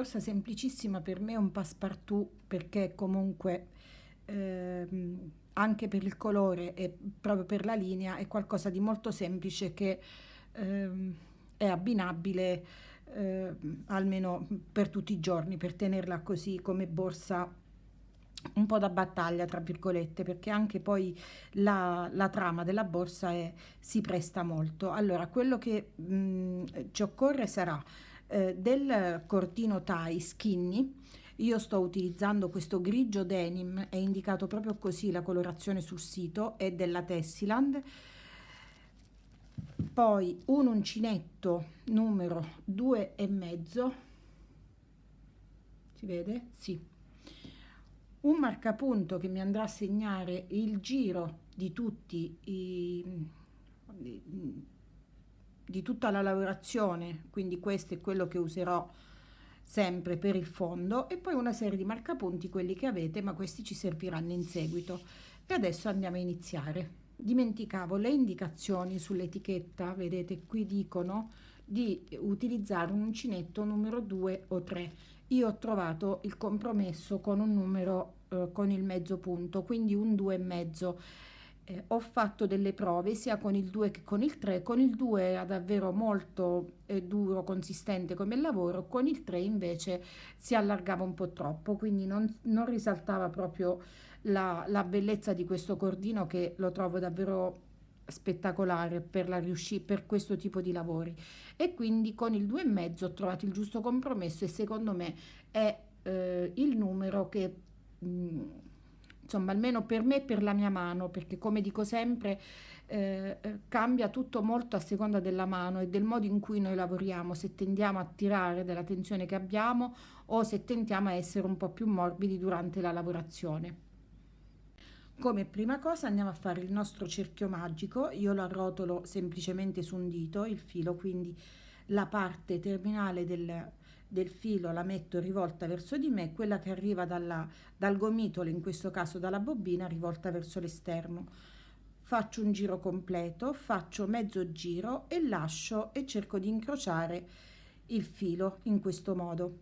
borsa semplicissima, per me è un passepartout, perché comunque anche per il colore e proprio per la linea è qualcosa di molto semplice che ehm, è abbinabile almeno per tutti i giorni, per tenerla così come borsa un po' da battaglia, tra virgolette, perché anche poi la trama della borsa si presta molto. Allora, quello che ci occorre sarà del cordino tie skinny. Io sto utilizzando questo grigio denim, è indicato proprio così la colorazione sul sito, è della Tessiland. Poi un uncinetto numero 2,5, si vede? Sì. Un marcapunto che mi andrà a segnare il giro di di tutta la lavorazione, quindi questo è quello che userò sempre per il fondo, e poi una serie di marcapunti, quelli che avete, ma questi ci serviranno in seguito. E adesso andiamo a iniziare. Dimenticavo le indicazioni sull'etichetta, vedete qui dicono di utilizzare un uncinetto numero 2 o 3. Io ho trovato il compromesso con un numero con il mezzo punto, quindi un 2,5. Ho fatto delle prove sia con il 2 che con il 3. Con il 2 era davvero molto duro, consistente come lavoro, con il 3 invece si allargava un po' troppo, quindi non risaltava proprio la bellezza di questo cordino, che lo trovo davvero spettacolare per questo tipo di lavori. E quindi con il 2,5 ho trovato il giusto compromesso, e secondo me è il numero che insomma, almeno per me e per la mia mano, perché come dico sempre cambia tutto molto a seconda della mano e del modo in cui noi lavoriamo, se tendiamo a tirare della tensione che abbiamo o se tendiamo a essere un po' più morbidi durante la lavorazione. Come prima cosa andiamo a fare il nostro cerchio magico. Io lo arrotolo semplicemente su un dito il filo, quindi la parte terminale del filo la metto rivolta verso di me, quella che arriva dal gomitolo, in questo caso dalla bobina, rivolta verso l'esterno. Faccio un giro completo, faccio mezzo giro e lascio e cerco di incrociare il filo in questo modo.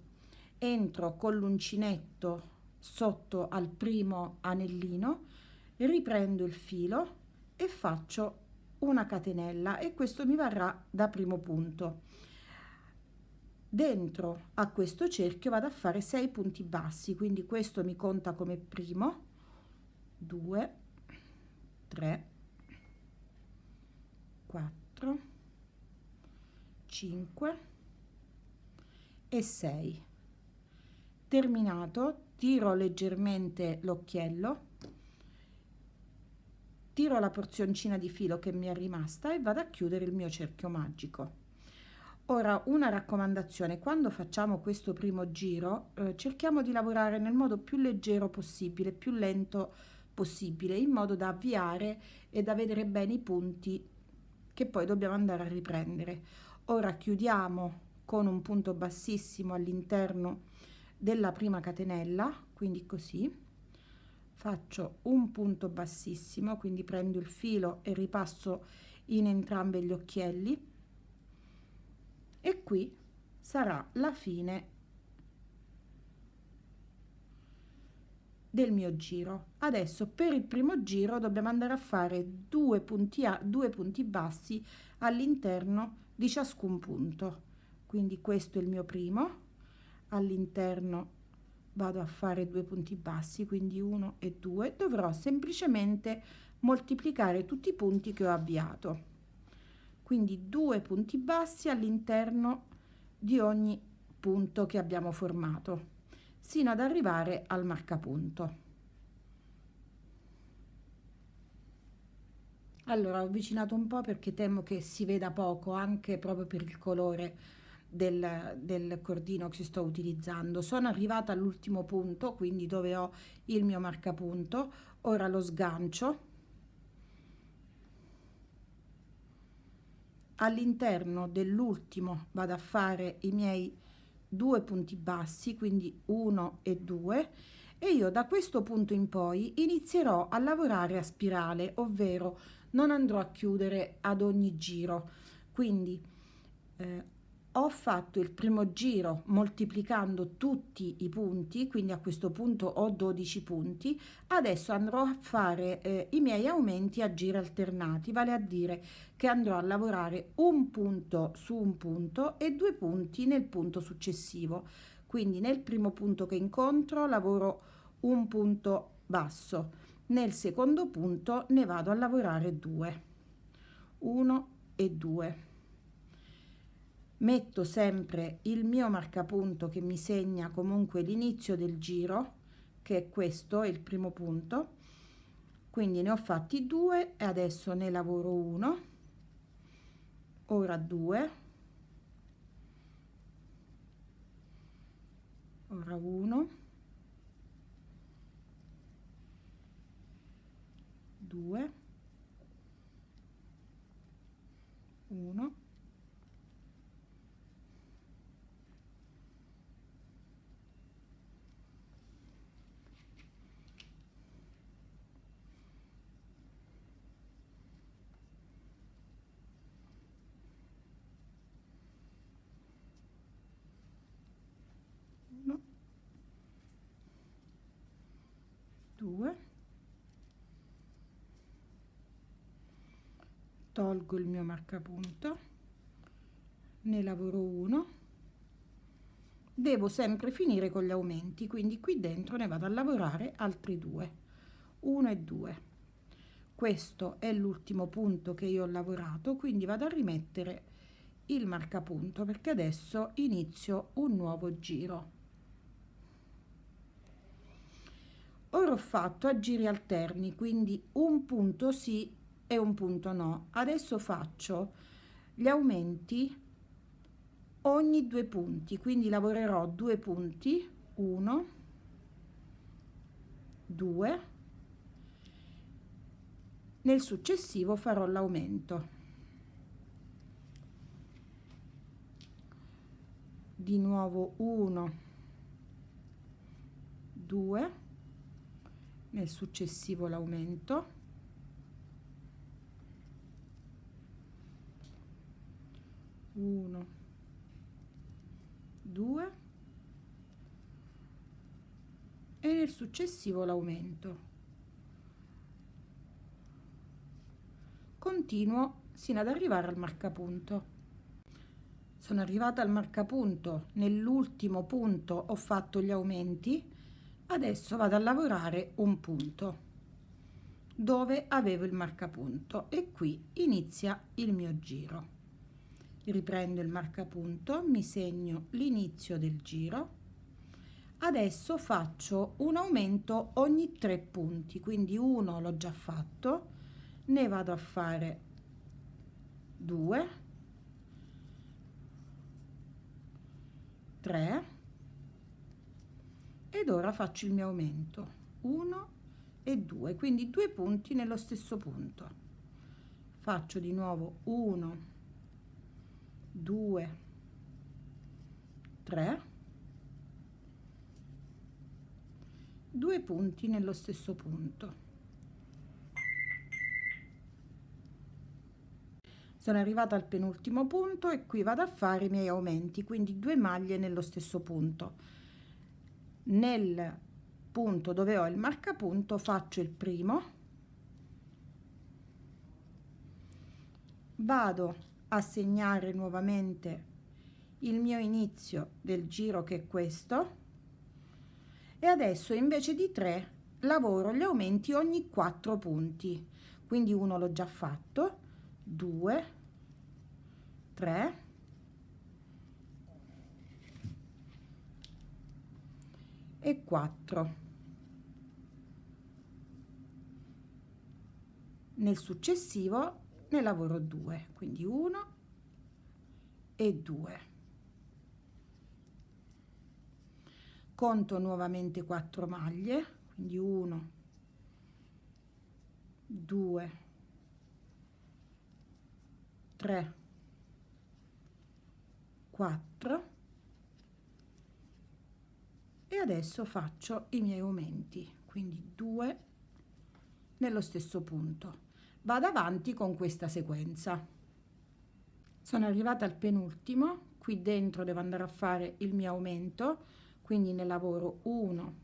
Entro con l'uncinetto sotto al primo anellino, riprendo il filo e faccio una catenella, e questo mi varrà da primo punto. Dentro a questo cerchio vado a fare 6 punti bassi, quindi questo mi conta come primo, 2, 3, 4, 5 e 6. Terminato, tiro leggermente l'occhiello, tiro la porzioncina di filo che mi è rimasta e vado a chiudere il mio cerchio magico. Ora, una raccomandazione: quando facciamo questo primo giro cerchiamo di lavorare nel modo più leggero possibile, più lento possibile, in modo da avviare e da vedere bene i punti che poi dobbiamo andare a riprendere. Ora chiudiamo con un punto bassissimo all'interno della prima catenella, quindi così faccio un punto bassissimo, quindi prendo il filo e ripasso in entrambi gli occhielli, e qui sarà la fine del mio giro. Adesso per il primo giro dobbiamo andare a fare due punti bassi all'interno di ciascun punto, quindi questo è il mio primo, all'interno vado a fare 2 punti bassi, quindi 1 e 2. Dovrò semplicemente moltiplicare tutti i punti che ho avviato, quindi 2 punti bassi all'interno di ogni punto che abbiamo formato, sino ad arrivare al marcapunto. Allora, ho avvicinato un po' perché temo che si veda poco, anche proprio per il colore del cordino che sto utilizzando. Sono arrivata all'ultimo punto, quindi dove ho il mio marcapunto. Ora lo sgancio. All'interno dell'ultimo vado a fare i miei 2 punti bassi, quindi 1 e 2, e io da questo punto in poi inizierò a lavorare a spirale, ovvero non andrò a chiudere ad ogni giro. Quindi Ho fatto il primo giro moltiplicando tutti i punti, quindi a questo punto ho 12 punti. Adesso andrò a fare i miei aumenti a giri alternati, vale a dire che andrò a lavorare un punto su un punto e 2 punti nel punto successivo. Quindi nel primo punto che incontro lavoro un punto basso, nel secondo punto ne vado a lavorare 2, 1 e 2. Metto sempre il mio marcapunto che mi segna comunque l'inizio del giro, che è questo, è il primo punto. Quindi ne ho fatti 2 e adesso ne lavoro 1, ora 2, ora 1, 2, 1, 1, 2, tolgo il mio marcapunto, ne lavoro 1, devo sempre finire con gli aumenti, quindi qui dentro ne vado a lavorare altri 2, 1 e 2. Questo è l'ultimo punto che io ho lavorato, quindi vado a rimettere il marcapunto perché adesso inizio un nuovo giro. Ora ho fatto a giri alterni, quindi un punto sì e un punto no. Adesso faccio gli aumenti ogni 2 punti, quindi lavorerò 2 punti, 1, 2, nel successivo farò l'aumento. Di nuovo 1, 2, nel successivo l'aumento, 1, 2 e nel successivo l'aumento. Continuo sino ad arrivare al marcapunto. Sono arrivata al marcapunto, nell'ultimo punto ho fatto gli aumenti, adesso vado a lavorare un punto dove avevo il marcapunto e qui inizia il mio giro. Riprendo il marcapunto, mi segno l'inizio del giro. Adesso faccio un aumento ogni 3 punti, quindi uno l'ho già fatto, ne vado a fare 2, 3 ed ora faccio il mio aumento 1 e 2, quindi 2 punti nello stesso punto. Faccio di nuovo 1, 2, 3, 2 punti nello stesso punto. Sono arrivata al penultimo punto e qui vado a fare i miei aumenti, quindi 2 maglie nello stesso punto. Nel punto dove ho il marcapunto faccio il primo, vado a segnare nuovamente il mio inizio del giro che è questo e adesso invece di 3 lavoro gli aumenti ogni 4 punti, quindi uno l'ho già fatto, 2, 3 e 4. Nel successivo ne lavoro 2, quindi 1 e 2. Conto nuovamente 4 maglie, quindi 1, 2, 3, 4 e adesso faccio i miei aumenti, quindi 2 nello stesso punto. Vado avanti con questa sequenza. Sono arrivata al penultimo, qui dentro devo andare a fare il mio aumento, quindi ne lavoro 1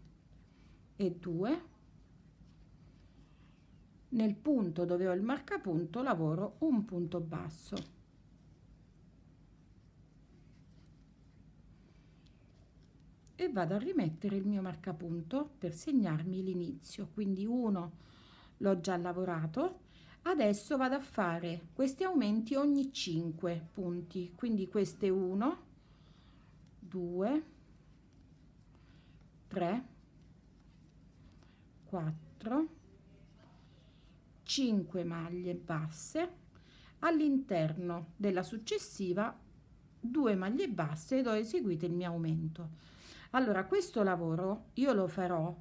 e 2. Nel punto dove ho il marcapunto lavoro un punto basso e vado a rimettere il mio marcapunto per segnarmi l'inizio, quindi 1 l'ho già lavorato. Adesso vado a fare questi aumenti ogni 5 punti, quindi queste 1, 2, 3, 4, 5 maglie basse, all'interno della successiva 2 maglie basse ed ho eseguito il mio aumento. Allora questo lavoro io lo farò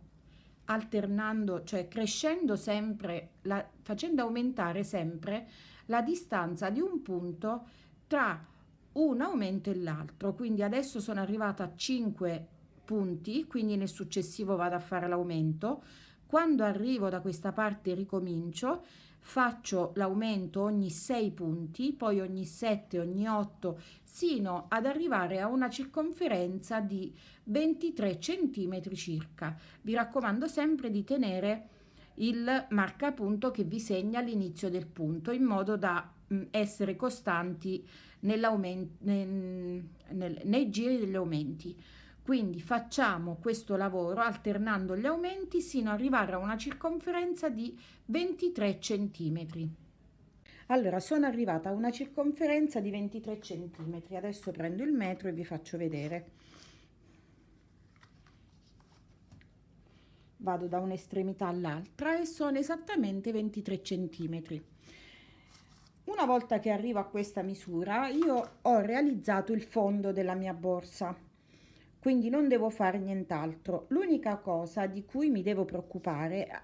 alternando, cioè crescendo sempre, facendo aumentare sempre la distanza di un punto tra un aumento e l'altro. Quindi adesso sono arrivata a 5 punti, quindi nel successivo vado a fare l'aumento. Quando arrivo da questa parte ricomincio, faccio l'aumento ogni 6 punti, poi ogni 7, ogni 8, sino ad arrivare a una circonferenza di 23 centimetri circa. Vi raccomando sempre di tenere il marcapunto che vi segna l'inizio del punto, in modo da essere costanti nei giri degli aumenti. Quindi facciamo questo lavoro alternando gli aumenti sino ad arrivare a una circonferenza di 23 centimetri. Allora, sono arrivata a una circonferenza di 23 centimetri. Adesso prendo il metro e vi faccio vedere. Vado da un'estremità all'altra e sono esattamente 23 centimetri. Una volta che arrivo a questa misura, io ho realizzato il fondo della mia borsa, quindi non devo fare nient'altro. L'unica cosa di cui mi devo preoccupare,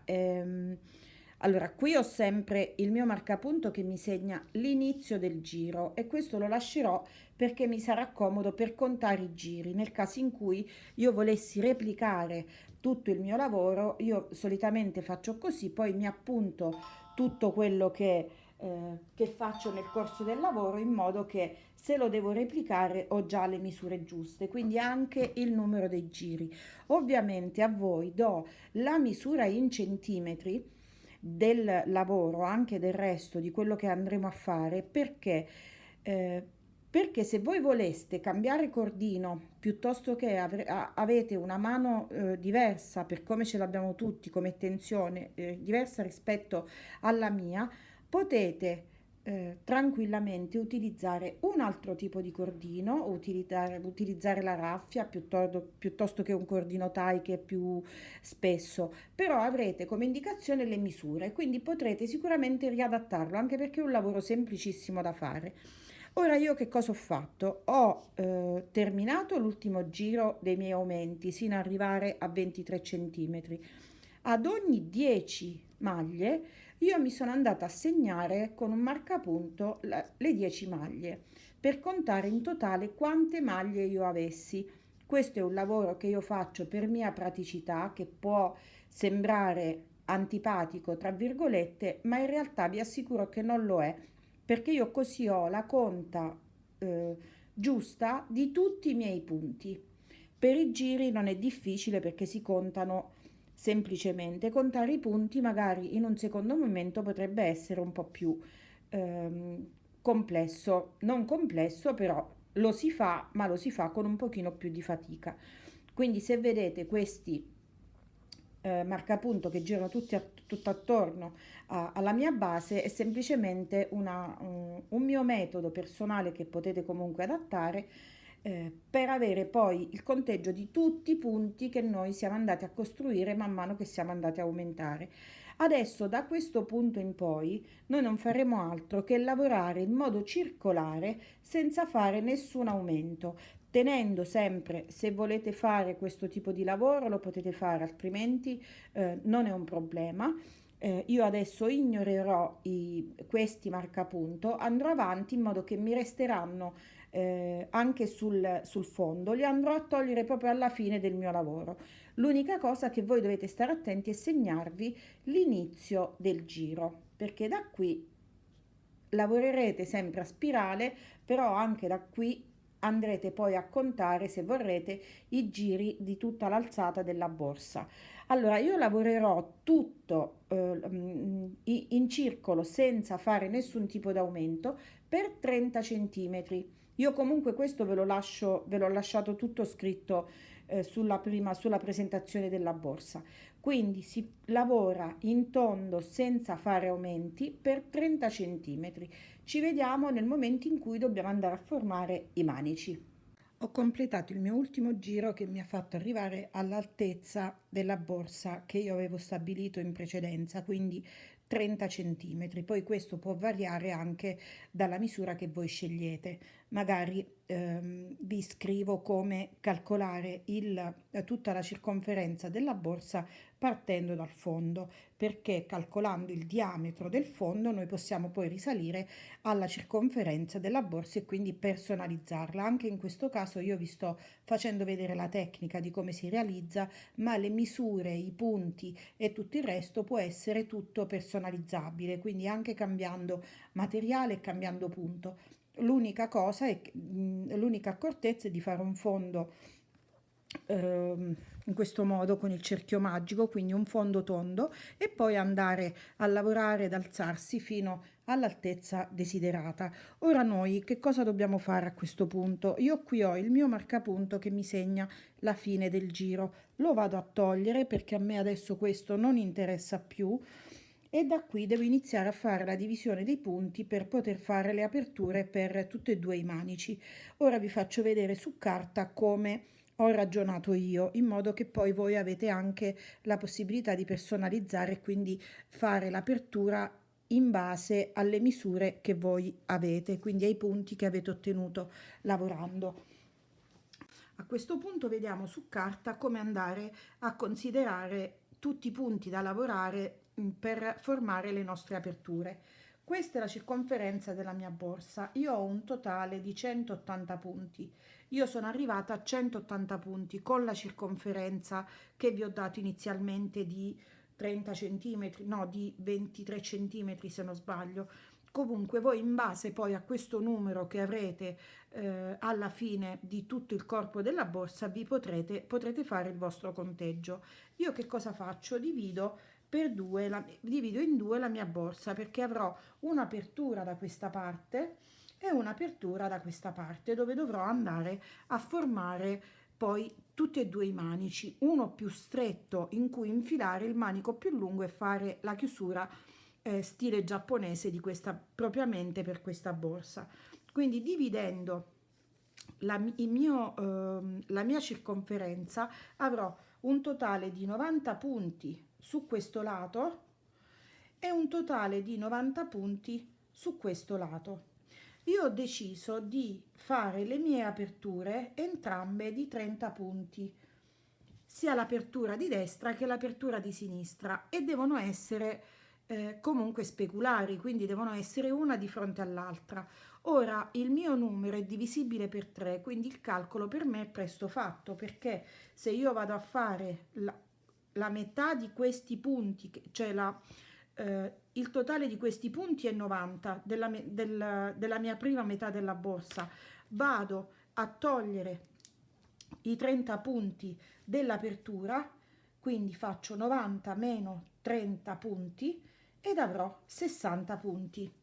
allora qui ho sempre il mio marcapunto che mi segna l'inizio del giro e questo lo lascerò perché mi sarà comodo per contare i giri. Nel caso in cui io volessi replicare tutto il mio lavoro, io solitamente faccio così, poi mi appunto tutto quello che faccio nel corso del lavoro, in modo che se lo devo replicare ho già le misure giuste, quindi anche il numero dei giri. Ovviamente a voi do la misura in centimetri del lavoro, anche del resto di quello che andremo a fare, perché se voi voleste cambiare cordino piuttosto che avete una mano diversa, per come ce l'abbiamo tutti come tensione, diversa rispetto alla mia, potete tranquillamente utilizzare un altro tipo di cordino, utilizzare la raffia piuttosto che un cordino tie che è più spesso, però avrete come indicazione le misure, quindi potrete sicuramente riadattarlo, anche perché è un lavoro semplicissimo da fare. Ora io che cosa ho fatto? Ho terminato l'ultimo giro dei miei aumenti sino ad arrivare a 23 centimetri. Ad ogni 10 maglie io mi sono andata a segnare con un marcapunto le 10 maglie per contare in totale quante maglie io avessi. Questo è un lavoro che io faccio per mia praticità, che può sembrare antipatico, tra virgolette, ma in realtà vi assicuro che non lo è, perché io così ho la conta giusta di tutti i miei punti. Per i giri non è difficile perché si contano semplicemente. Contare i punti magari in un secondo momento potrebbe essere un po' più complesso, non complesso, però lo si fa, ma lo si fa con un pochino più di fatica. Quindi se vedete questi marcapunto che girano tutto attorno alla mia base, è semplicemente un mio metodo personale che potete comunque adattare per avere poi il conteggio di tutti i punti che noi siamo andati a costruire man mano che siamo andati a aumentare. Adesso da questo punto in poi noi non faremo altro che lavorare in modo circolare senza fare nessun aumento, tenendo sempre, se volete fare questo tipo di lavoro lo potete fare, altrimenti non è un problema. Io adesso ignorerò questi marcapunto, andrò avanti in modo che mi resteranno anche sul fondo, li andrò a togliere proprio alla fine del mio lavoro. L'unica cosa che voi dovete stare attenti è segnarvi l'inizio del giro, perché da qui lavorerete sempre a spirale, però anche da qui andrete poi a contare, se vorrete, i giri di tutta l'alzata della borsa. Allora, io lavorerò tutto in circolo senza fare nessun tipo d'aumento per 30 centimetri. Io comunque questo ve l'ho lasciato tutto scritto sulla presentazione della borsa. Quindi si lavora in tondo senza fare aumenti per 30 centimetri. Ci vediamo nel momento in cui dobbiamo andare a formare i manici. Ho completato il mio ultimo giro che mi ha fatto arrivare all'altezza della borsa che io avevo stabilito in precedenza, quindi 30 centimetri. Poi questo può variare anche dalla misura che voi scegliete. Magari vi scrivo come calcolare tutta la circonferenza della borsa partendo dal fondo, perché calcolando il diametro del fondo noi possiamo poi risalire alla circonferenza della borsa e quindi personalizzarla. Anche in questo caso io vi sto facendo vedere la tecnica di come si realizza, ma le misure, i punti e tutto il resto può essere tutto personalizzabile, quindi anche cambiando materiale e cambiando punto. L'unica accortezza è di fare un fondo in questo modo con il cerchio magico, quindi un fondo tondo, e poi andare a lavorare ed alzarsi fino all'altezza desiderata. Ora noi che cosa dobbiamo fare a questo punto? Io qui ho il mio marcapunto che mi segna la fine del giro, lo vado a togliere perché a me adesso questo non interessa più e da qui devo iniziare a fare la divisione dei punti per poter fare le aperture per tutti e due i manici. Ora vi faccio vedere su carta come ho ragionato io, in modo che poi voi avete anche la possibilità di personalizzare e quindi fare l'apertura in base alle misure che voi avete, quindi ai punti che avete ottenuto lavorando. A questo punto vediamo su carta come andare a considerare tutti i punti da lavorare per formare le nostre aperture. Questa è la circonferenza della mia borsa. Io ho un totale di 180 punti. Io sono arrivata a 180 punti con la circonferenza che vi ho dato inizialmente di 30 centimetri, no, di 23 centimetri se non sbaglio. Comunque voi in base poi a questo numero che avrete alla fine di tutto il corpo della borsa potrete fare il vostro conteggio. Io che cosa faccio? Divido in due la mia borsa perché avrò un'apertura da questa parte e un'apertura da questa parte dove dovrò andare a formare poi tutti e due i manici, uno più stretto in cui infilare il manico più lungo e fare la chiusura stile giapponese di questa propriamente per questa borsa. Quindi dividendo la mia circonferenza avrò un totale di 90 punti su questo lato e un totale di 90 punti su questo lato. Io ho deciso di fare le mie aperture entrambe di 30 punti, sia l'apertura di destra che l'apertura di sinistra, e devono essere comunque speculari, quindi devono essere una di fronte all'altra. Ora il mio numero è divisibile per 3, quindi il calcolo per me è presto fatto, perché se io vado a fare la metà di questi punti, cioè il totale di questi punti è 90 della mia prima metà della borsa, vado a togliere i 30 punti dell'apertura, quindi faccio 90 meno 30 punti ed avrò 60 punti.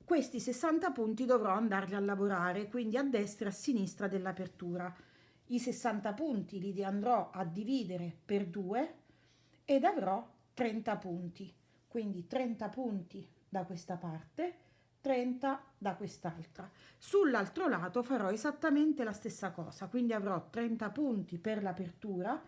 Questi 60 punti dovrò andarli a lavorare, quindi a destra e a sinistra dell'apertura. I 60 punti li andrò a dividere per 2 ed avrò 30 punti. Quindi 30 punti da questa parte, 30 da quest'altra. Sull'altro lato farò esattamente la stessa cosa, quindi avrò 30 punti per l'apertura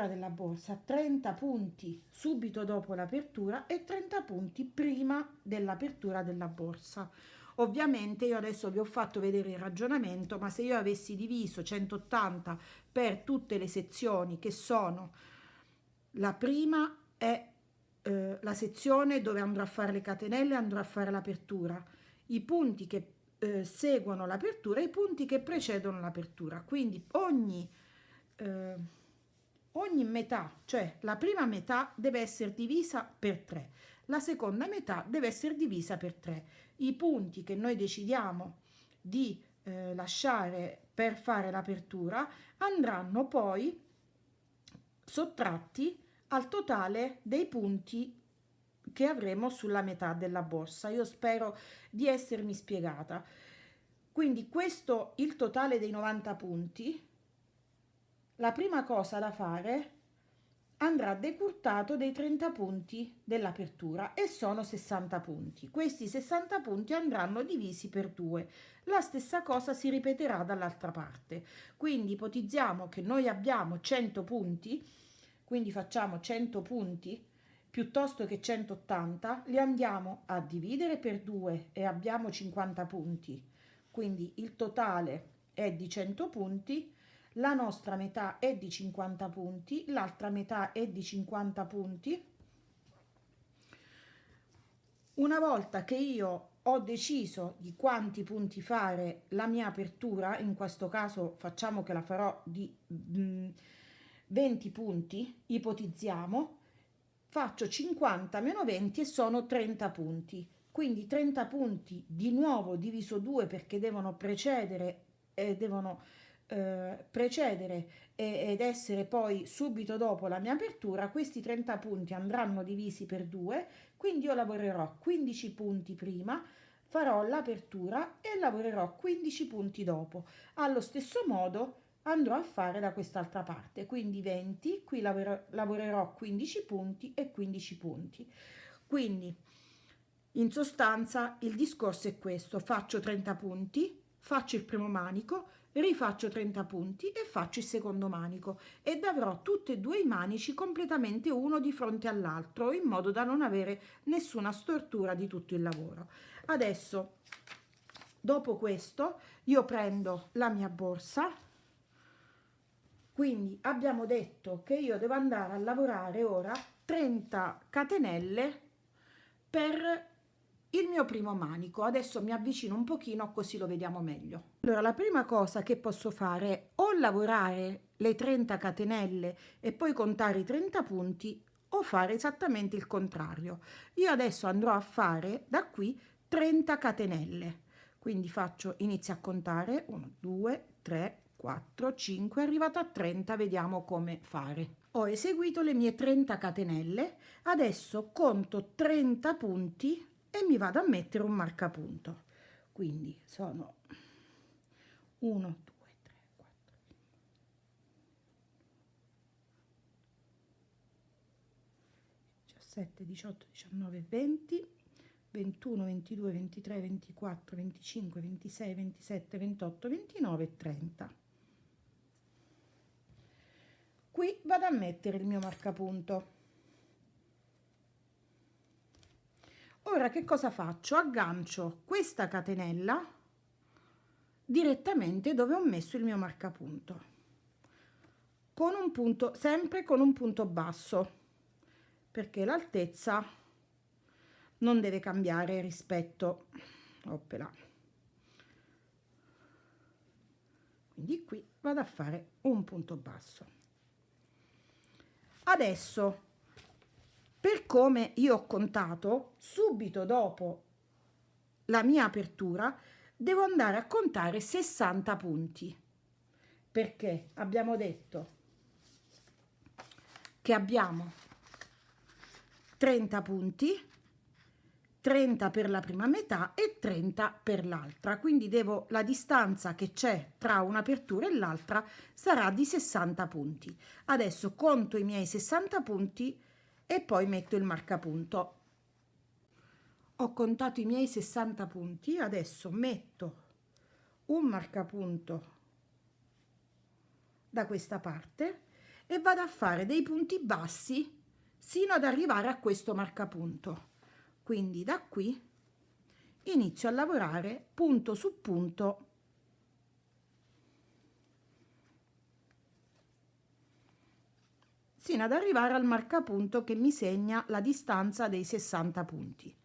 della borsa, 30 punti subito dopo l'apertura e 30 punti prima dell'apertura della borsa. Ovviamente io adesso vi ho fatto vedere il ragionamento, ma se io avessi diviso 180 per tutte le sezioni, che sono la prima è la sezione dove andrò a fare le catenelle, andrò a fare l'apertura, i punti che seguono l'apertura e i punti che precedono l'apertura, quindi ogni metà, cioè la prima metà deve essere divisa per 3, la seconda metà deve essere divisa per 3. I punti che noi decidiamo di lasciare per fare l'apertura andranno poi sottratti al totale dei punti che avremo sulla metà della borsa. Io spero di essermi spiegata. Quindi questo il totale dei 90 punti. La prima cosa da fare, andrà decurtato dei 30 punti dell'apertura e sono 60 punti. Questi 60 punti andranno divisi per 2. La stessa cosa si ripeterà dall'altra parte. Quindi ipotizziamo che noi abbiamo 100 punti, quindi facciamo 100 punti piuttosto che 180, li andiamo a dividere per 2 e abbiamo 50 punti. Quindi il totale è di 100 punti. La nostra metà è di 50 punti, l'altra metà è di 50 punti. Una volta che io ho deciso di quanti punti fare la mia apertura, in questo caso facciamo che la farò di 20 punti, ipotizziamo, faccio 50 meno 20 e sono 30 punti. Quindi 30 punti di nuovo diviso 2 perché devono precedere ed essere poi subito dopo la mia apertura. Questi 30 punti andranno divisi per 2, quindi io lavorerò 15 punti prima, farò l'apertura e lavorerò 15 punti dopo. Allo stesso modo andrò a fare da quest'altra parte, quindi 20, qui lavorerò 15 punti e 15 punti. Quindi in sostanza il discorso è questo: faccio 30 punti, faccio il primo manico, rifaccio 30 punti e faccio il secondo manico ed avrò tutti e due i manici completamente uno di fronte all'altro, in modo da non avere nessuna stortura di tutto il lavoro. Adesso, dopo questo, io prendo la mia borsa. Quindi abbiamo detto che io devo andare a lavorare ora 30 catenelle per il mio primo manico. Adesso mi avvicino un pochino così lo vediamo meglio. Allora, la prima cosa che posso fare è o lavorare le 30 catenelle e poi contare i 30 punti, o fare esattamente il contrario. Io adesso andrò a fare da qui 30 catenelle, quindi inizio a contare 1 2 3 4 5, arrivato a 30, vediamo come fare. Ho eseguito le mie 30 catenelle, adesso conto 30 punti e mi vado a mettere un marcapunto. Quindi sono 1 2 3 4 17 18 19 20 21 22 23 24 25 26 27 28 29 e 30. Qui vado a mettere il mio marcapunto. Ora che cosa faccio? Aggancio questa catenella direttamente dove ho messo il mio marcapunto, con un punto, sempre con un punto basso, perché l'altezza non deve cambiare rispetto, oppela. Quindi qui vado a fare un punto basso. Adesso, per come io ho contato, subito dopo la mia apertura devo andare a contare 60 punti, perché abbiamo detto che abbiamo 30 punti, 30 per la prima metà e 30 per l'altra, quindi la distanza che c'è tra un'apertura e l'altra sarà di 60 punti. Adesso conto i miei 60 punti e poi metto il marcapunto. Ho contato i miei 60 punti, adesso metto un marcapunto da questa parte e vado a fare dei punti bassi sino ad arrivare a questo marcapunto. Quindi da qui inizio a lavorare punto su punto sino ad arrivare al marcapunto che mi segna la distanza dei 60 punti.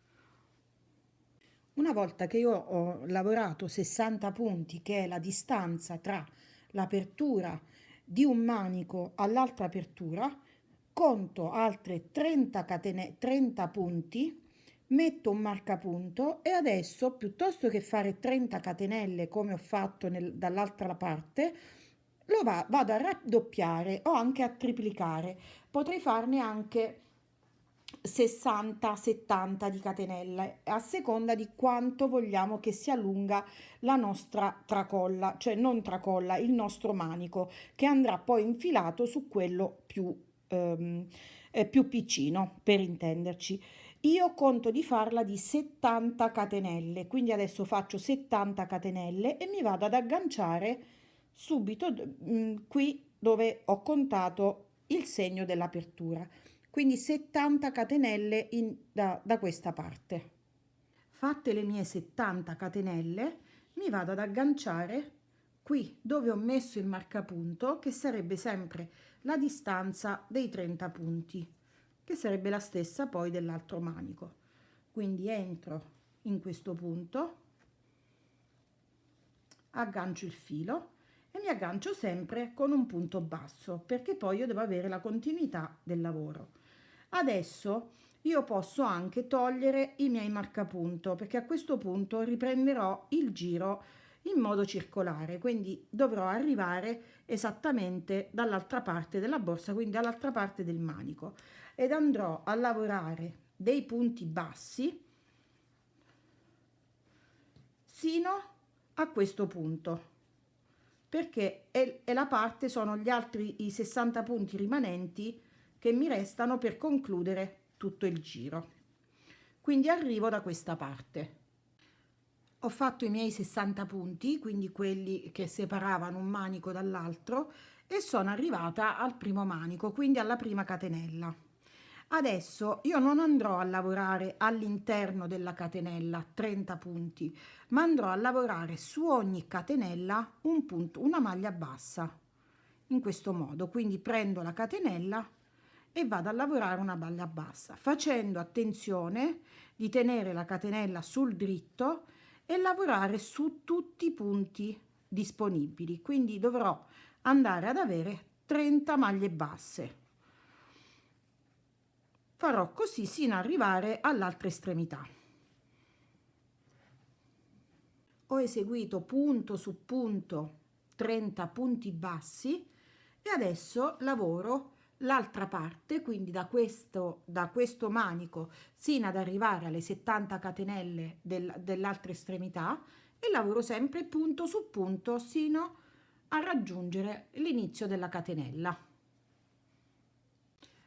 Una volta che io ho lavorato 60 punti, che è la distanza tra l'apertura di un manico all'altra apertura, conto altre 30 punti, metto un marcapunto e adesso, piuttosto che fare 30 catenelle come ho fatto dall'altra parte, vado a raddoppiare o anche a triplicare. Potrei farne anche 60-70 di catenelle a seconda di quanto vogliamo che sia lunga la nostra tracolla, cioè non tracolla, il nostro manico, che andrà poi infilato su quello più piccino, per intenderci. Io conto di farla di 70 catenelle, quindi adesso faccio 70 catenelle e mi vado ad agganciare subito qui dove ho contato il segno dell'apertura, quindi 70 catenelle da questa parte. Fatte le mie 70 catenelle, mi vado ad agganciare qui dove ho messo il marcapunto, che sarebbe sempre la distanza dei 30 punti, che sarebbe la stessa poi dell'altro manico. Quindi entro in questo punto, aggancio il filo e mi aggancio sempre con un punto basso, perché poi io devo avere la continuità del lavoro. Adesso io posso anche togliere i miei marcapunto, perché a questo punto riprenderò il giro in modo circolare, quindi dovrò arrivare esattamente dall'altra parte della borsa, quindi dall'altra parte del manico, ed andrò a lavorare dei punti bassi sino a questo punto, perché è la parte, sono i 60 punti rimanenti che mi restano per concludere tutto il giro. Quindi arrivo da questa parte. Ho fatto i miei 60 punti, quindi quelli che separavano un manico dall'altro, e sono arrivata al primo manico, quindi alla prima catenella. Adesso io non andrò a lavorare all'interno della catenella 30 punti, ma andrò a lavorare su ogni catenella un punto, una maglia bassa, in questo modo. Quindi prendo la catenella e vado a lavorare una maglia bassa, facendo attenzione di tenere la catenella sul dritto e lavorare su tutti i punti disponibili. Quindi dovrò andare ad avere 30 maglie basse. Farò così sino ad arrivare all'altra estremità. Ho eseguito punto su punto 30 punti bassi e adesso lavoro l'altra parte, quindi da questo manico sino ad arrivare alle 70 catenelle dell'altra estremità, e lavoro sempre punto su punto sino a raggiungere l'inizio della catenella.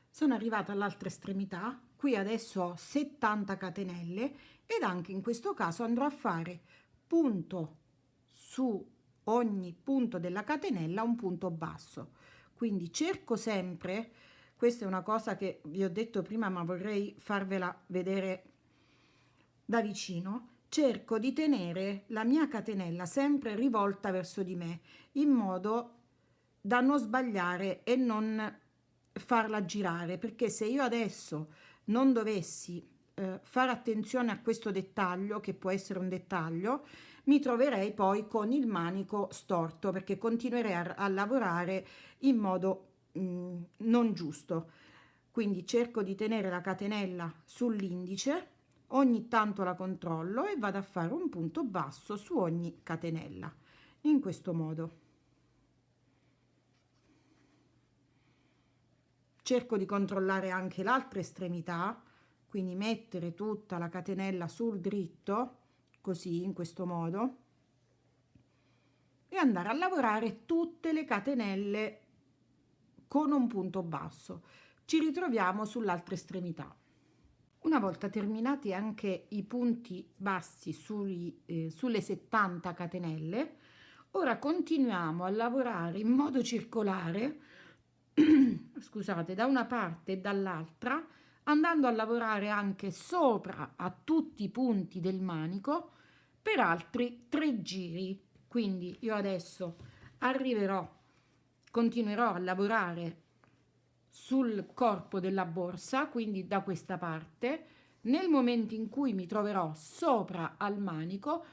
Sono arrivata all'altra estremità, qui adesso ho 70 catenelle ed anche in questo caso andrò a fare punto su ogni punto della catenella un punto basso. Quindi cerco sempre, questa è una cosa che vi ho detto prima ma vorrei farvela vedere da vicino, cerco di tenere la mia catenella sempre rivolta verso di me, in modo da non sbagliare e non farla girare, perché se io adesso non dovessi fare attenzione a questo dettaglio, che può essere un dettaglio, mi troverei poi con il manico storto, perché continuerei a lavorare in modo non giusto. Quindi cerco di tenere la catenella sull'indice, ogni tanto la controllo e vado a fare un punto basso su ogni catenella, in questo modo. Cerco di controllare anche l'altra estremità, quindi mettere tutta la catenella sul dritto, così, in questo modo, e andare a lavorare tutte le catenelle con un punto basso. Ci ritroviamo sull'altra estremità. Una volta terminati anche i punti bassi sulle 70 catenelle, ora continuiamo a lavorare in modo circolare scusate, da una parte e dall'altra, andando a lavorare anche sopra a tutti i punti del manico per altri 3 giri. Quindi io adesso continuerò a lavorare sul corpo della borsa, quindi da questa parte. Nel momento in cui mi troverò sopra al manico,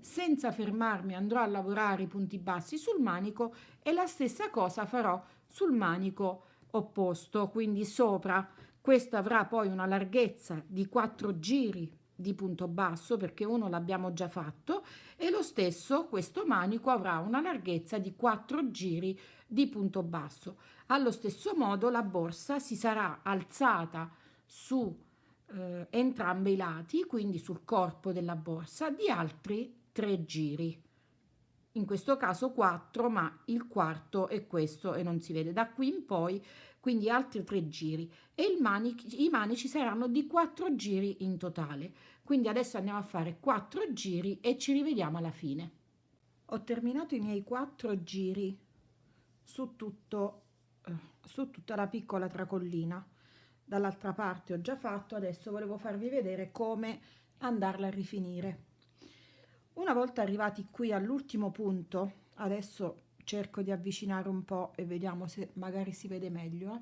senza fermarmi andrò a lavorare i punti bassi sul manico e la stessa cosa farò sul manico opposto, quindi sopra questo avrà poi una larghezza di 4 giri di punto basso, perché uno l'abbiamo già fatto, e lo stesso questo manico avrà una larghezza di 4 giri di punto basso. Allo stesso modo la borsa si sarà alzata su entrambi i lati, quindi sul corpo della borsa, di altri 3 giri. In questo caso 4, ma il quarto è questo e non si vede. Da qui in poi, quindi altri 3 giri, e i manici saranno di 4 giri in totale. Quindi adesso andiamo a fare 4 giri e ci rivediamo alla fine. Ho terminato i miei 4 giri su tutta la piccola tracollina. Dall'altra parte ho già fatto, adesso volevo farvi vedere come andarla a rifinire. Una volta arrivati qui all'ultimo punto, adesso cerco di avvicinare un po' e vediamo se magari si vede meglio.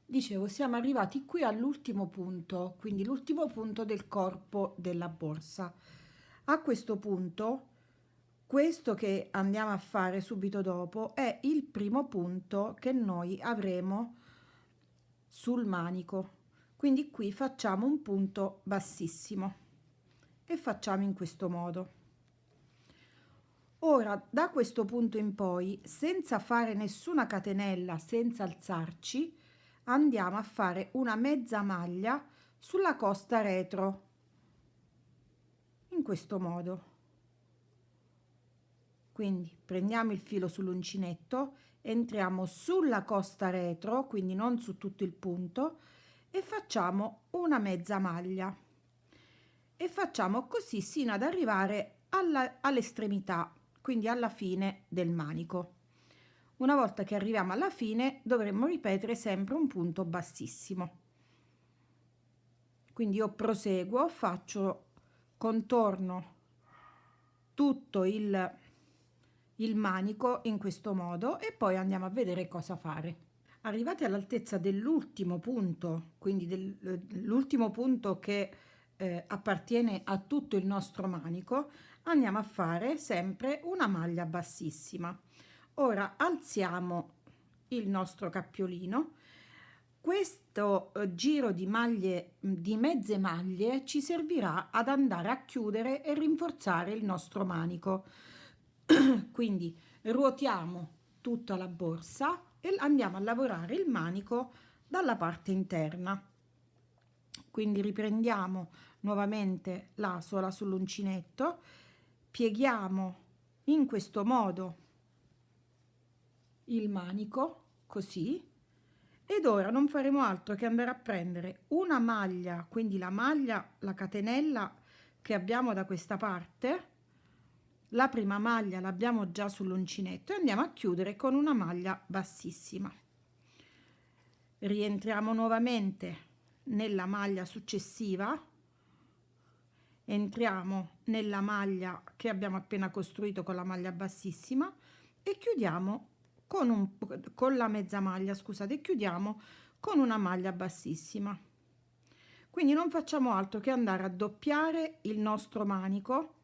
Dicevo, siamo arrivati qui all'ultimo punto, quindi l'ultimo punto del corpo della borsa. A questo punto, questo che andiamo a fare subito dopo è il primo punto che noi avremo sul manico. Quindi qui facciamo un punto bassissimo e facciamo in questo modo. Ora, da questo punto in poi, senza fare nessuna catenella, senza alzarci, andiamo a fare una mezza maglia sulla costa retro, in questo modo. Quindi prendiamo il filo sull'uncinetto, entriamo sulla costa retro, quindi non su tutto il punto, e facciamo una mezza maglia. E facciamo così sino ad arrivare all'estremità, quindi alla fine del manico. Una volta che arriviamo alla fine dovremmo ripetere sempre un punto bassissimo. Quindi io proseguo, faccio contorno tutto il manico in questo modo e poi andiamo a vedere cosa fare. Arrivati all'altezza dell'ultimo punto, quindi dell'ultimo punto che appartiene a tutto il nostro manico, andiamo a fare sempre una maglia bassissima. Ora alziamo il nostro cappiolino. Questo giro di maglie, di mezze maglie, ci servirà ad andare a chiudere e rinforzare il nostro manico. Quindi ruotiamo tutta la borsa e andiamo a lavorare il manico dalla parte interna. Quindi riprendiamo nuovamente l'asola sull'uncinetto, pieghiamo in questo modo il manico, così, ed ora non faremo altro che andare a prendere una maglia, quindi la maglia, la catenella che abbiamo da questa parte, la prima maglia l'abbiamo già sull'uncinetto e andiamo a chiudere con una maglia bassissima. Rientriamo nuovamente nella maglia successiva, entriamo nella maglia che abbiamo appena costruito con la maglia bassissima e chiudiamo con la mezza maglia, scusate, chiudiamo con una maglia bassissima. Quindi non facciamo altro che andare a doppiare il nostro manico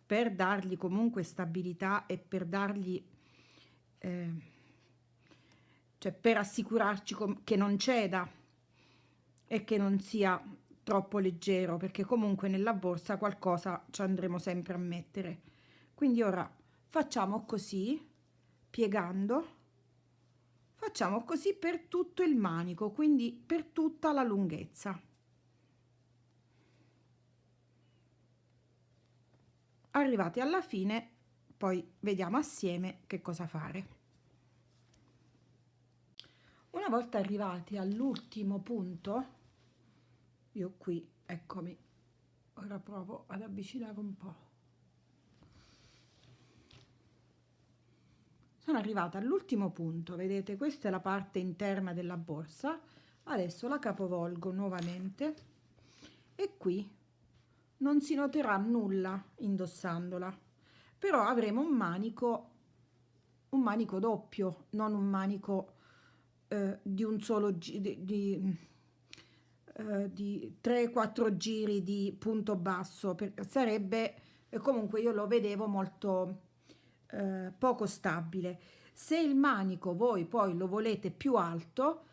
per dargli comunque stabilità e per dargli cioè per assicurarci che non ceda e che non sia troppo leggero, perché comunque nella borsa qualcosa ci andremo sempre a mettere. Quindi ora facciamo così, piegando, facciamo così per tutto il manico, quindi per tutta la lunghezza. Arrivati alla fine, poi vediamo assieme che cosa fare. Una volta arrivati all'ultimo punto, io qui, eccomi, ora provo ad avvicinare un po'. Sono arrivata all'ultimo punto, vedete, questa è la parte interna della borsa. Adesso la capovolgo nuovamente e qui non si noterà nulla indossandola, però avremo un manico doppio, non un manico di un solo di 3-4 giri di punto basso, sarebbe comunque, io lo vedevo molto poco stabile. Se il manico voi poi lo volete più alto,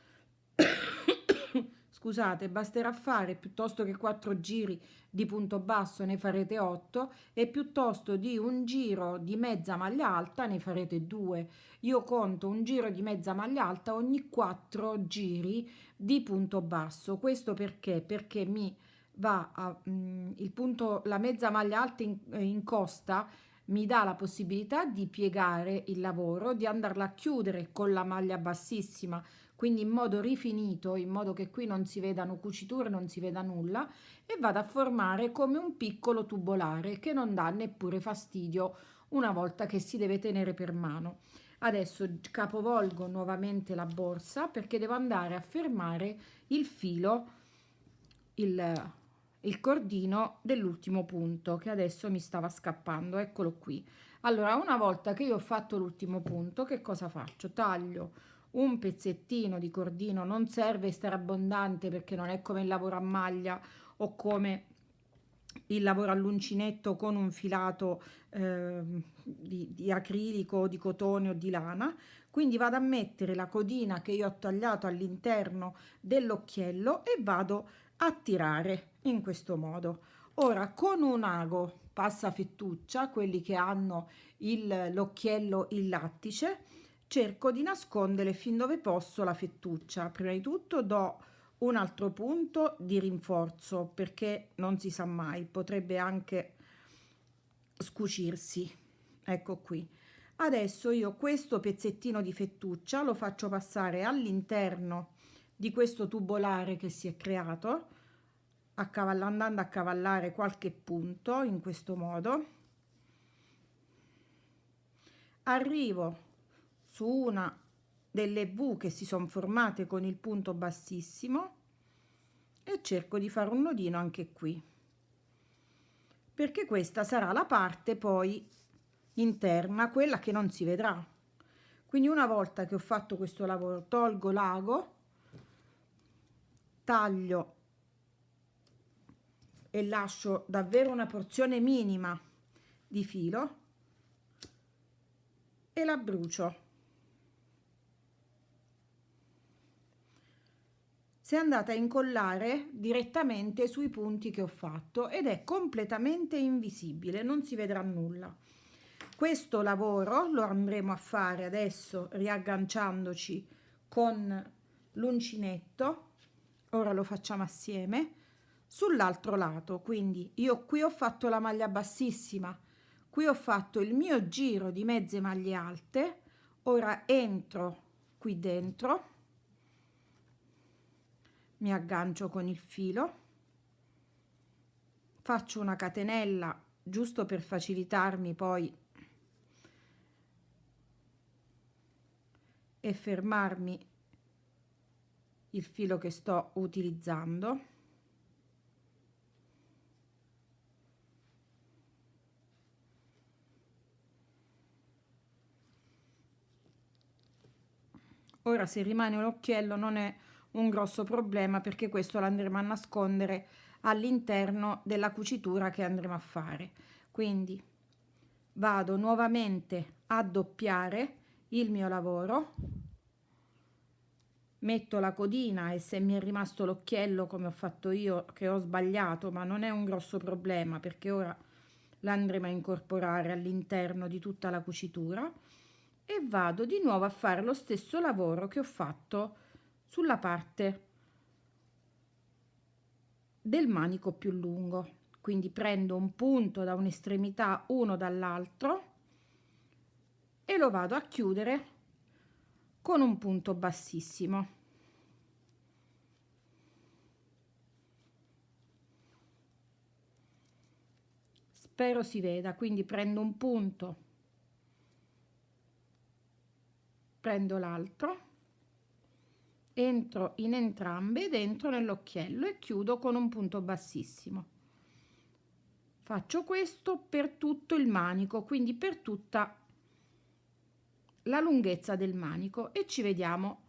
Scusate, basterà fare piuttosto che 4 giri di punto basso ne farete 8 e piuttosto di un giro di mezza maglia alta ne farete 2. Io conto un giro di mezza maglia alta ogni 4 giri di punto basso. Questo perché? Perché mi va a, il punto, la mezza maglia alta in costa mi dà la possibilità di piegare il lavoro, di andarla a chiudere con la maglia bassissima, quindi in modo rifinito, in modo che qui non si vedano cuciture, non si veda nulla, e vado a formare come un piccolo tubolare che non dà neppure fastidio una volta che si deve tenere per mano. Adesso capovolgo nuovamente la borsa perché devo andare a fermare il filo, il, il cordino dell'ultimo punto che adesso mi stava scappando. Eccolo qui. Allora, una volta che io ho fatto l'ultimo punto, che cosa faccio? Taglio un pezzettino di cordino, non serve stare abbondante perché non è come il lavoro a maglia o come il lavoro all'uncinetto con un filato di acrilico, di cotone o di lana. Quindi vado a mettere la codina che io ho tagliato all'interno dell'occhiello e vado a tirare in questo modo. Ora con un ago passafettuccia, quelli che hanno l'occhiello in lattice, cerco di nascondere fin dove posso la fettuccia. Prima di tutto do un altro punto di rinforzo perché non si sa mai, potrebbe anche scucirsi. Ecco qui. Adesso io questo pezzettino di fettuccia lo faccio passare all'interno di questo tubolare che si è creato, andando a cavallare qualche punto in questo modo. Arrivo su una delle V che si sono formate con il punto bassissimo e cerco di fare un nodino anche qui, perché questa sarà la parte poi interna, quella che non si vedrà. Quindi una volta che ho fatto questo lavoro tolgo l'ago, taglio e lascio davvero una porzione minima di filo e la brucio. Si è andata a incollare direttamente sui punti che ho fatto ed è completamente invisibile, non si vedrà nulla. Questo lavoro lo andremo a fare adesso riagganciandoci con l'uncinetto. Ora lo facciamo assieme sull'altro lato. Quindi io qui ho fatto la maglia bassissima, qui ho fatto il mio giro di mezze maglie alte. Ora entro qui dentro, mi aggancio con il filo, faccio una catenella giusto per facilitarmi poi e fermarmi il filo che sto utilizzando. Ora se rimane un occhiello non è un grosso problema perché questo lo andremo a nascondere all'interno della cucitura che andremo a fare. Quindi vado nuovamente a doppiare il mio lavoro, metto la codina e se mi è rimasto l'occhiello come ho fatto io che ho sbagliato, ma non è un grosso problema perché ora l'andremo a incorporare all'interno di tutta la cucitura e vado di nuovo a fare lo stesso lavoro che ho fatto sulla parte del manico più lungo. Quindi prendo un punto da un'estremità, uno dall'altro e lo vado a chiudere con un punto bassissimo. Spero si veda, quindi prendo un punto, prendo l'altro, entro in entrambe ed entro nell'occhiello e chiudo con un punto bassissimo. Faccio questo per tutto il manico, quindi per tutta la lunghezza del manico e ci vediamo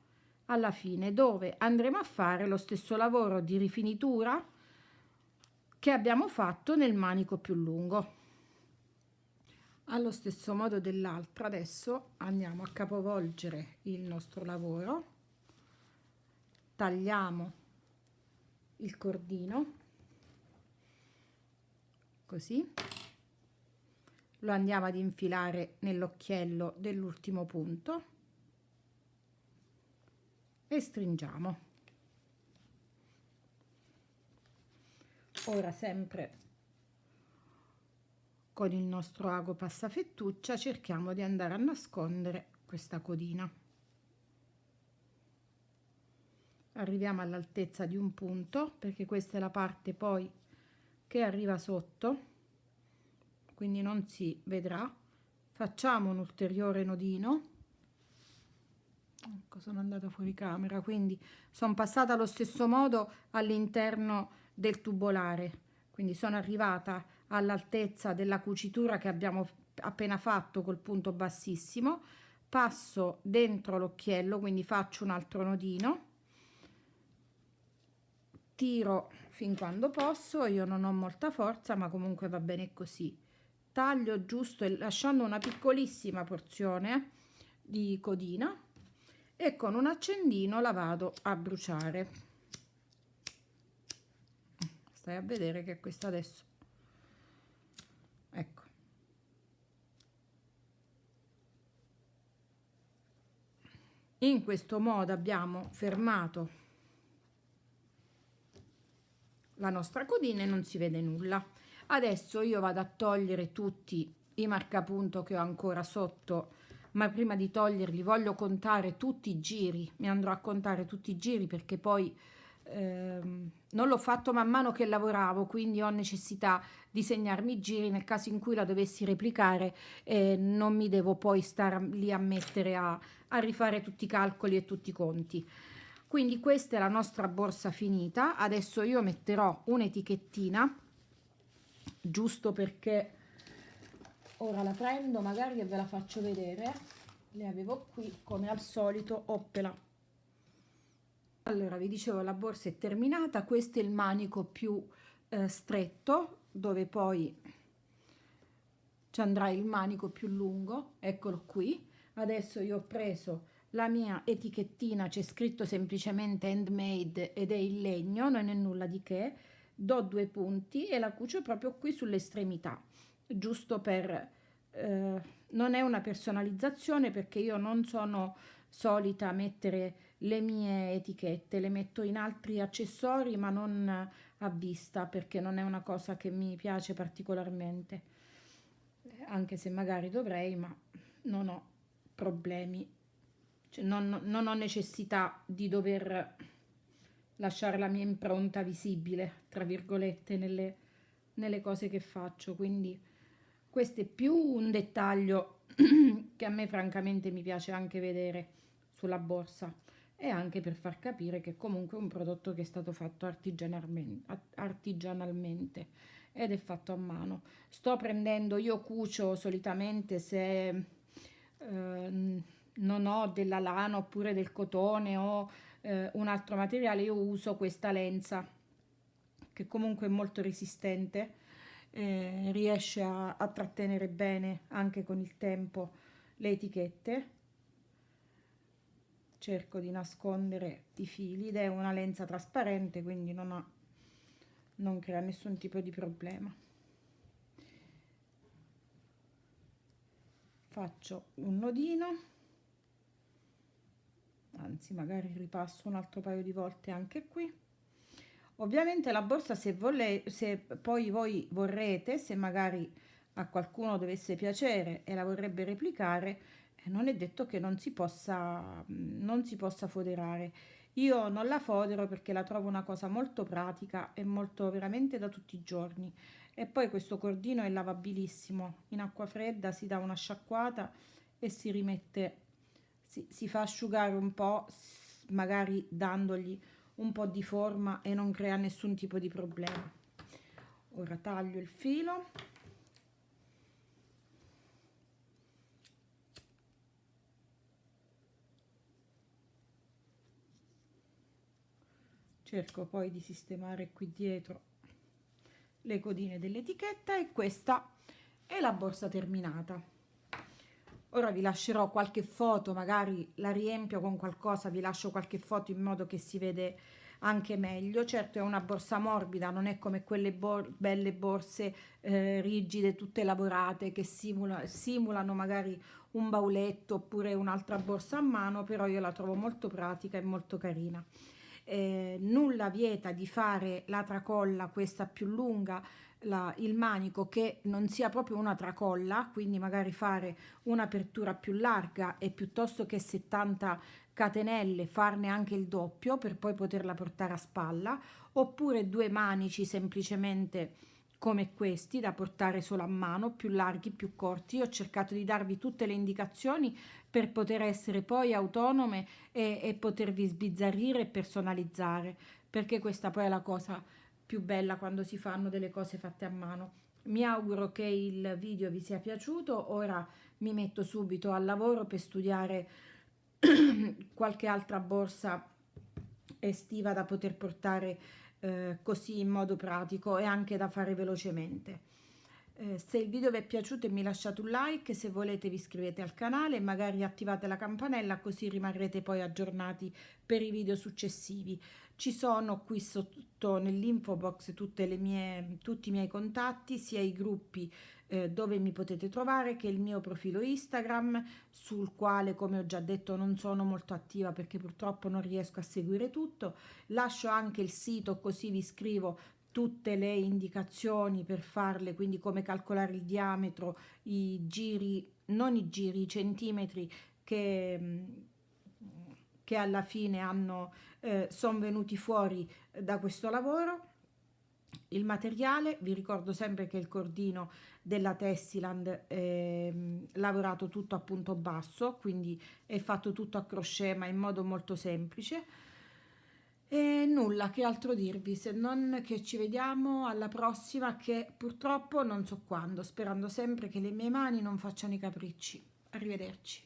alla fine dove andremo a fare lo stesso lavoro di rifinitura che abbiamo fatto nel manico più lungo. Allo stesso modo dell'altra adesso andiamo a capovolgere il nostro lavoro tagliamo il cordino così, lo andiamo ad infilare nell'occhiello dell'ultimo punto e stringiamo. Ora, sempre con il nostro ago passafettuccia, cerchiamo di andare a nascondere questa codina. Arriviamo all'altezza di un punto, perché questa è la parte poi che arriva sotto, quindi non si vedrà. Facciamo un ulteriore nodino. Ecco, sono andata fuori camera, quindi sono passata allo stesso modo all'interno del tubolare, quindi sono arrivata all'altezza della cucitura che abbiamo appena fatto col punto bassissimo, passo dentro l'occhiello, quindi faccio un altro nodino, tiro fin quando posso, io non ho molta forza ma comunque va bene così, taglio giusto e lasciando una piccolissima porzione di codina e con un accendino la vado a bruciare. Stai a vedere che questa adesso, ecco, in questo modo abbiamo fermato la nostra codina e non si vede nulla. Adesso io vado a togliere tutti i marcapunto che ho ancora sotto, ma prima di toglierli voglio contare tutti i giri, mi andrò a contare tutti i giri perché poi non l'ho fatto man mano che lavoravo, quindi ho necessità di segnarmi i giri nel caso in cui la dovessi replicare, non mi devo poi stare lì a mettere a rifare tutti i calcoli e tutti i conti. Quindi questa è la nostra borsa finita. Adesso io metterò un'etichettina, giusto perché ora la prendo magari e ve la faccio vedere. Le avevo qui come al solito, oppela. Allora, vi dicevo, la borsa è terminata, questo è il manico più stretto, dove poi ci andrà il manico più lungo, eccolo qui. Adesso io ho preso la mia etichettina, c'è scritto semplicemente handmade ed è in legno, non è nulla di che, do 2 punti e la cucio proprio qui sull'estremità, giusto per... non è una personalizzazione perché io non sono solita mettere le mie etichette, le metto in altri accessori ma non a vista perché non è una cosa che mi piace particolarmente, anche se magari dovrei, ma non ho problemi, cioè non ho necessità di dover lasciare la mia impronta visibile, tra virgolette, nelle cose che faccio, quindi questo è più un dettaglio che a me francamente mi piace anche vedere sulla borsa e anche per far capire che comunque è un prodotto che è stato fatto artigianalmente ed è fatto a mano. Sto prendendo, io cucio solitamente se non ho della lana oppure del cotone o un altro materiale, io uso questa lenza che comunque è molto resistente, riesce a trattenere bene anche con il tempo le etichette. Cerco di nascondere i fili ed è una lenza trasparente, quindi non crea nessun tipo di problema. Faccio un nodino, anzi magari ripasso un altro paio di volte anche qui. Ovviamente la borsa, se poi voi vorrete, se magari a qualcuno dovesse piacere e la vorrebbe replicare, non è detto che non si possa foderare. Io non la fodero perché la trovo una cosa molto pratica e molto veramente da tutti i giorni. E poi questo cordino è lavabilissimo, in acqua fredda si dà una sciacquata e si rimette, si fa asciugare un po', magari dandogli un po' di forma e non crea nessun tipo di problema. Ora taglio il filo. Cerco poi di sistemare qui dietro le codine dell'etichetta e questa è la borsa terminata. Ora vi lascerò qualche foto, magari la riempio con qualcosa, vi lascio qualche foto in modo che si vede anche meglio. Certo è una borsa morbida, non è come quelle belle borse rigide, tutte lavorate, che simulano magari un bauletto oppure un'altra borsa a mano, però io la trovo molto pratica e molto carina. Nulla vieta di fare la tracolla, questa più lunga, il manico che non sia proprio una tracolla, quindi magari fare un'apertura più larga e piuttosto che 70 catenelle farne anche il doppio per poi poterla portare a spalla, oppure due manici semplicemente come questi da portare solo a mano, più larghi, più corti. Io ho cercato di darvi tutte le indicazioni per poter essere poi autonome e potervi sbizzarrire e personalizzare, perché questa poi è la cosa più bella quando si fanno delle cose fatte a mano. Mi auguro che il video vi sia piaciuto. Ora mi metto subito al lavoro per studiare qualche altra borsa estiva da poter portare così in modo pratico e anche da fare velocemente. Se il video vi è piaciuto mi lasciate un like, se volete vi iscrivete al canale e magari attivate la campanella, così rimarrete poi aggiornati per i video successivi. Ci sono qui sotto nell'info box tutti i miei contatti, sia i gruppi dove mi potete trovare, che il mio profilo Instagram, sul quale, come ho già detto, non sono molto attiva perché purtroppo non riesco a seguire tutto. Lascio anche il sito, così vi scrivo tutte le indicazioni per farle, quindi come calcolare il diametro, i giri, non i giri, i centimetri che alla fine sono venuti fuori da questo lavoro. Il materiale, vi ricordo sempre che il cordino della Tessiland è lavorato tutto a punto basso, quindi è fatto tutto a crochet ma in modo molto semplice. E nulla, che altro dirvi, se non che ci vediamo alla prossima, che purtroppo non so quando, sperando sempre che le mie mani non facciano i capricci. Arrivederci.